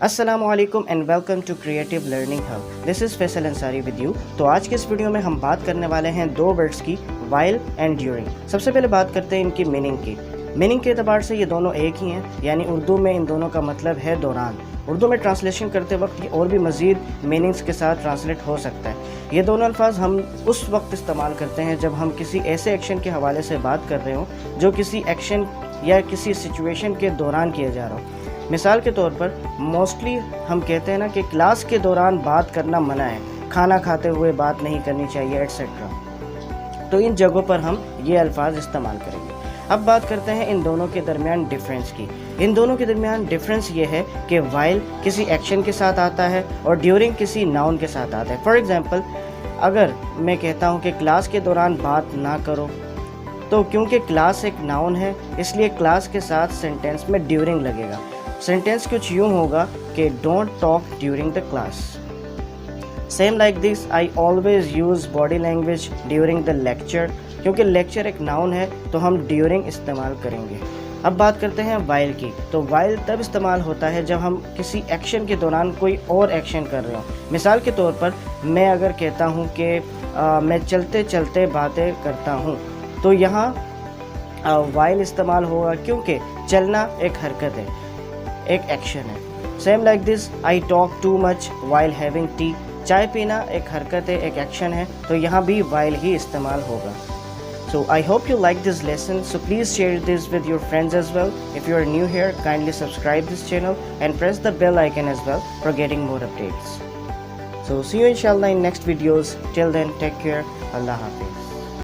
अस्सलामु अलैकुम and welcome to creative learning hub. This is Faisal Ansari with you. तो आज के इस वीडियो में हम बात करने वाले हैं दो वर्ड्स की, वाइल एंड ड्यूरिंग। सबसे पहले बात करते हैं इनकी मीनिंग की। मीनिंग के एतबार से ये दोनों एक ही हैं, यानी उर्दू में इन दोनों का मतलब है दौरान। उर्दू में ट्रांसलेशन करते वक्त ये और भी मज़ीद मीनिंग्स के साथ ट्रांसलेट हो सकता है। ये दोनों अल्फाज हम उस वक्त इस्तेमाल करते हैं जब हम किसी ऐसे एक्शन के हवाले से बात कर रहे हों जो किसी एक्शन या किसी सिचुएशन के दौरान किया जा रहा हो। मिसाल के तौर पर मोस्टली हम कहते हैं ना कि क्लास के दौरान बात करना मना है, खाना खाते हुए बात नहीं करनी चाहिए एट्सेट्रा। तो इन जगहों पर हम ये अल्फाज इस्तेमाल करेंगे। अब बात करते हैं इन दोनों के दरमियान डिफरेंस की। इन दोनों के दरमियान डिफरेंस ये है कि वाइल किसी एक्शन के साथ आता है और ड्यूरिंग किसी नाउन के साथ आता है। फॉर एग्ज़ाम्पल, अगर मैं कहता हूँ कि क्लास के दौरान बात ना करो, तो क्योंकि क्लास एक नाउन है इसलिए क्लास के साथ सेंटेंस में ड्यूरिंग लगेगा। सेंटेंस कुछ यूँ होगा कि don't talk during the class. Same like this, I always use body language during the lecture. क्योंकि लेक्चर एक नाउन है तो हम ड्यूरिंग इस्तेमाल करेंगे। अब बात करते हैं वाइल की। तो वाइल तब इस्तेमाल होता है जब हम किसी एक्शन के दौरान कोई और एक्शन कर रहे हो। मिसाल के तौर पर मैं अगर कहता हूँ कि मैं चलते चलते बातें करता हूँ, तो यहाँ वाइल इस्तेमाल होगा क्योंकि चलना एक हरकत है, एक एक्शन है। Same like this, I talk too much while having T. चाय पीना एक हरकत है, एक एक्शन है, तो यहाँ भी वाइल ही इस्तेमाल होगा। So I hope you like this lesson, so please share this with your friends as well. If you are new here, kindly subscribe this channel and press the bell icon as well for getting more updates. So see you inshallah in next videos. Till then, take care. Allah Hafiz.